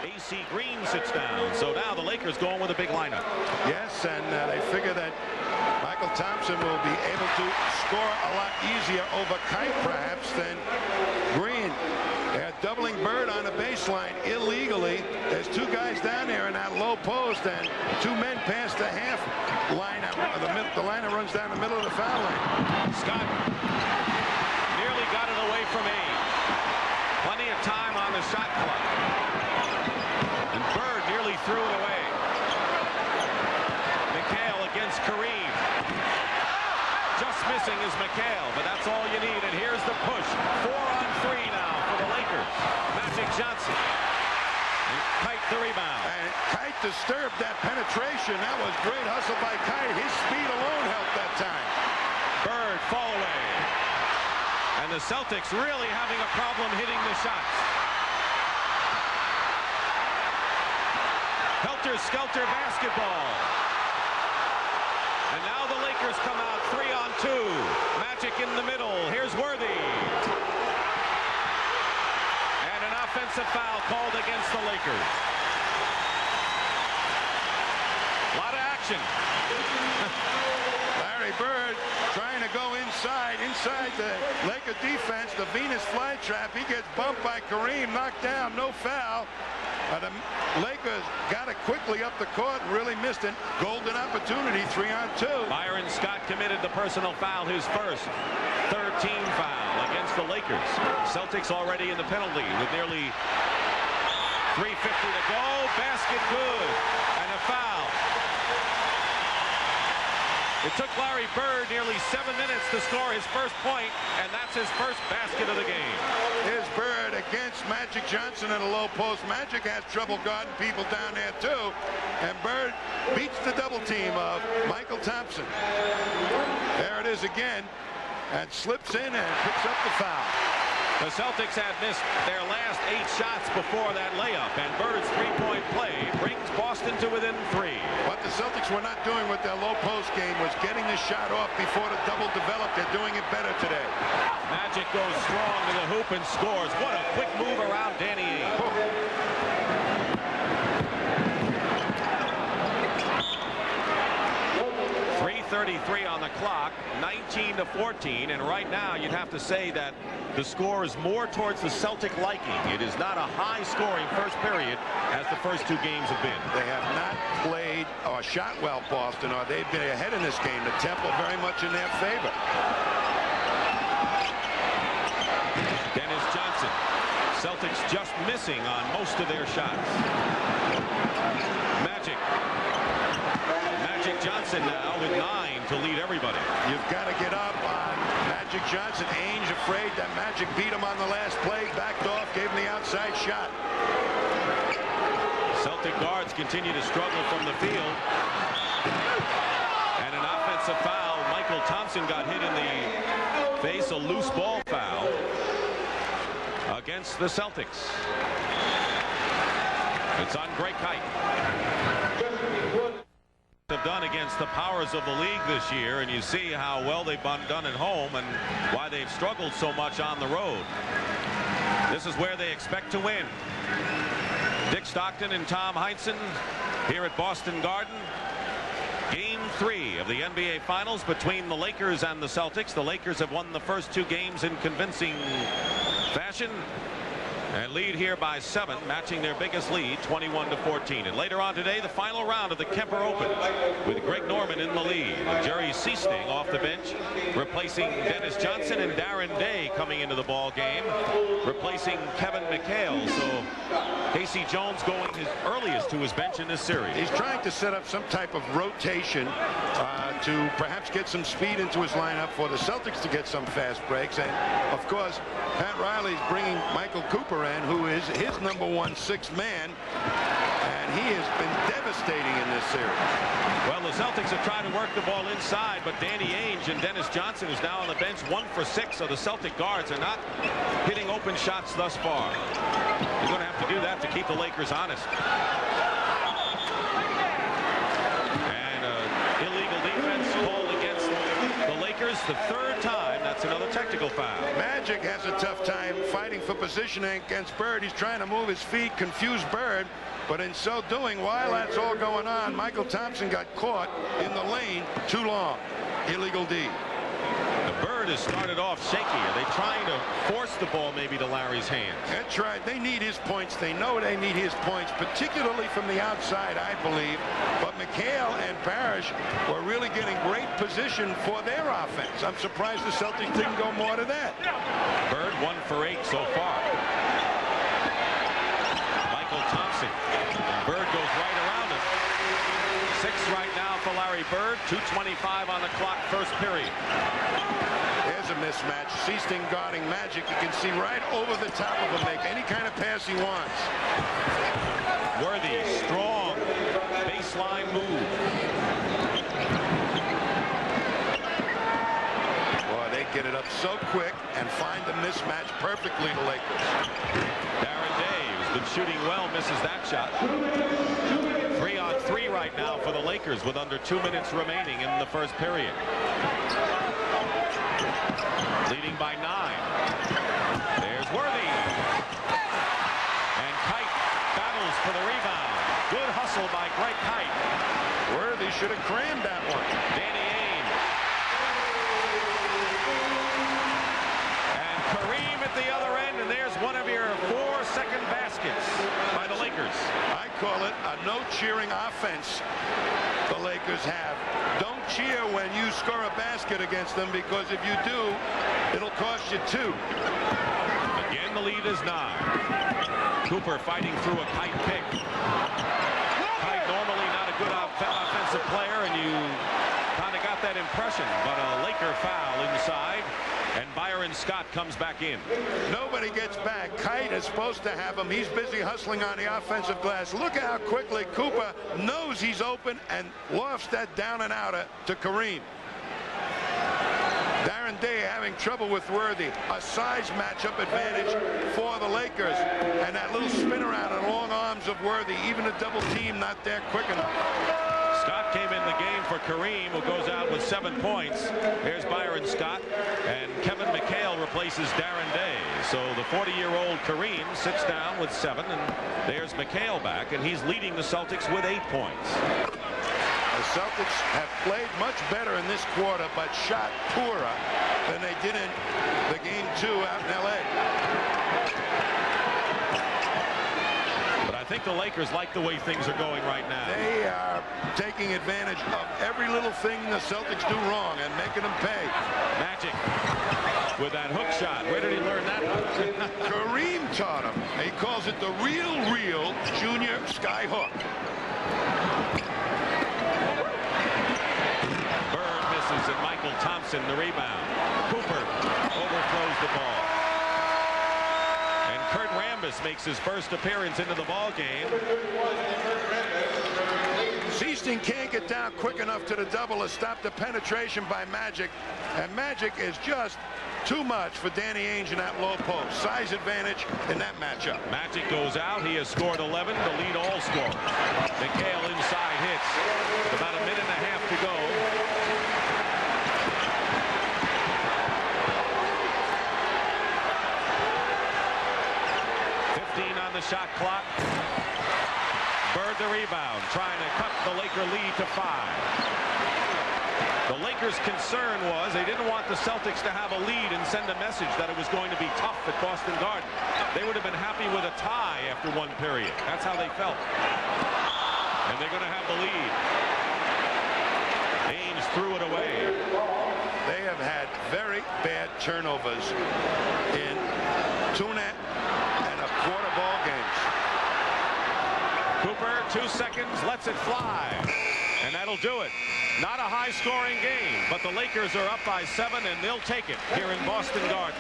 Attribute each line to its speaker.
Speaker 1: AC Green sits down. So now the Lakers going with a big lineup.
Speaker 2: Yes, and they figure that Michael Thompson will be able to score a lot easier over Kite, perhaps, than Green. They're doubling Bird on the baseline illegally. There's two guys down there in that low post, and two men past the half line. The liner runs down the middle of the foul line.
Speaker 1: Scott nearly got it away from Abe. Plenty of time on the shot clock. And Bird nearly threw it away. McHale against Kareem. Just missing is McHale, but that's all you need. And here's the push. 4-on-3 now for the Lakers. Magic Johnson. And Kite the rebound.
Speaker 2: And Kite disturbed that penetration. That was great hustle by Kite. His speed alone helped that time.
Speaker 1: Bird fall away. And the Celtics really having a problem hitting the shots. Helter-skelter basketball. And now the Lakers come out 3-on-2. Magic in the middle. Here's Worthy. And an offensive foul called against the Lakers. A lot of action.
Speaker 2: Larry Bird trying to go inside the Laker defense, the Venus flytrap. He gets bumped by Kareem, knocked down, no foul. The Lakers got it quickly up the court and really missed a golden opportunity. 3-on-2.
Speaker 1: Byron Scott committed the personal foul, his first. Third team foul against the Lakers. Celtics already in the penalty with nearly 3:50 to go. Basket good. And a foul. It took Larry Bird nearly 7 minutes to score his first point, and that's his first basket of the game.
Speaker 2: Here's Bird against Magic Johnson in a low post. Magic has trouble guarding people down there too, and Bird beats the double team of Michael Thompson. There it is again, and slips in and picks up the foul.
Speaker 1: The Celtics had missed their last 8 shots before that layup, and Bird's three-point play brings Boston to within 3.
Speaker 2: What the Celtics were not doing with their low post game was getting the shot off before the double developed. They're doing it better today.
Speaker 1: Magic goes strong to the hoop and scores. What a quick move around Danny Ainge. 3:33 on the clock, 19-14, and right now you'd have to say that the score is more towards the Celtic liking. It is not a high-scoring first period as the first 2 games have been.
Speaker 2: They have not played or shot well, Boston, or they've been ahead in this game. The tempo very much in their favor.
Speaker 1: Dennis Johnson. Celtics just missing on most of their shots. Magic Johnson now with 9 to lead everybody.
Speaker 2: You've got to get up on Magic Johnson. Ainge afraid that Magic beat him on the last play, backed off, gave him the outside shot.
Speaker 1: Celtic guards continue to struggle from the field. And an offensive foul. Michael Thompson got hit in the face, a loose ball foul against the Celtics. It's on Greg Kite. Have done against the powers of the league this year, and you see how well they've done at home and why they've struggled so much on the road. This is where they expect to win. Dick Stockton and Tom Heinsohn here at Boston Garden. Game 3 of the NBA Finals between the Lakers and the Celtics. The Lakers have won the first 2 games in convincing fashion and lead here by 7, matching their biggest lead, 21-14. And later on today, the final round of the Kemper Open with Greg Norman in the lead. Jerry Seasting off the bench, replacing Dennis Johnson, and Darren Day coming into the ball game, replacing Kevin McHale. So Casey Jones going his earliest to his bench in this series.
Speaker 2: He's trying to set up some type of rotation to perhaps get some speed into his lineup for the Celtics to get some fast breaks. And of course, Pat Riley's bringing Michael Cooper in, who is his number 1 6th man, and he has been devastating in this series.
Speaker 1: Well, the Celtics have tried to work the ball inside, but Danny Ainge and Dennis Johnson, who's now on the bench, 1 for 6. So the Celtic guards are not hitting open shots thus far. You're going to have to do that to keep the Lakers honest. And illegal defense called against the Lakers. Lakers, the third time. That's another technical foul.
Speaker 2: Magic has a tough time fighting for positioning against Bird. He's trying to move his feet, confuse Bird. But in so doing, while that's all going on, Michael Thompson got caught in the lane too long. Illegal D.
Speaker 1: The Bird has started off shaky. Are they trying to force the ball maybe to Larry's hands?
Speaker 2: That's right. They need his points. They know they need his points, particularly from the outside, I believe. But McHale and Parish were really getting great position for their offense. I'm surprised the Celtics didn't go more to that.
Speaker 1: Bird 1 for 8 so far. Michael Thompson. Bird goes right around him. 6 right now for Larry Bird. 2:25 on the clock, first period.
Speaker 2: There's a mismatch. Seaston guarding Magic. You can see right over the top of him, make any kind of pass he wants.
Speaker 1: Worthy, strong, baseline move.
Speaker 2: Boy, they get it up so quick and find the mismatch perfectly, the Lakers.
Speaker 1: Darren Day, who's been shooting well, misses that shot. 3-on-3 right now for the Lakers with under 2 minutes remaining in the first period. Leading by 9. There's Worthy. And Kite battles for the rebound. Good hustle by Greg Kite.
Speaker 2: Worthy should have crammed that one.
Speaker 1: Danny Ainge. And Kareem at the other end, and there's one of your 4-second baskets by the Lakers.
Speaker 2: I call it a no cheering offense the Lakers have. Don't cheer when you score a basket against them, because if you do, it'll cost you 2.
Speaker 1: Again, the lead is 9. Cooper fighting through a Kite pick. Kite normally not a good offensive player, and you kind of got that impression, but a Laker foul inside, and Byron Scott comes back in.
Speaker 2: Nobody gets back. Kite is supposed to have him. He's busy hustling on the offensive glass. Look how quickly Cooper knows he's open and lofts that down and outer to Kareem. Darren Day having trouble with Worthy. A size matchup advantage for the Lakers. And that little spin around and long arms of Worthy. Even a double team not there quick enough.
Speaker 1: Scott came in the game for Kareem, who goes out with 7 points. Here's Byron Scott, and Kevin McHale replaces Darren Day. So the 40-year-old Kareem sits down with 7, and there's McHale back, and he's leading the Celtics with 8 points.
Speaker 2: The Celtics have played much better in this quarter, but shot poorer than they did in the game 2 out in L.A.
Speaker 1: I think the Lakers like the way things are going right now.
Speaker 2: They are taking advantage of every little thing the Celtics do wrong and making them pay.
Speaker 1: Magic with that hook shot. Where did he learn that one?
Speaker 2: Kareem taught him. He calls it the real junior sky hook.
Speaker 1: Bird misses, and Michael Thompson the rebound. Cooper overthrows the ball. Kurt Rambis makes his first appearance into the ball game.
Speaker 2: Seaston can't get down quick enough to the double to stop the penetration by Magic. And Magic is just too much for Danny Ainge in that low post. Size advantage in that matchup.
Speaker 1: Magic goes out. He has scored 11 to lead all scorers. McHale inside hits with about a minute and a half to go. On the shot clock. Bird the rebound, trying to cut the Laker lead to 5. The Lakers' concern was they didn't want the Celtics to have a lead and send a message that it was going to be tough at Boston Garden. They would have been happy with a tie after 1 period. That's how they felt. And they're going to have the lead. Ainge threw it away.
Speaker 2: They have had very bad turnovers in 2 quarter ball games.
Speaker 1: Cooper, 2 seconds, lets it fly. And that'll do it. Not a high-scoring game, but the Lakers are up by 7, and they'll take it here in Boston Garden.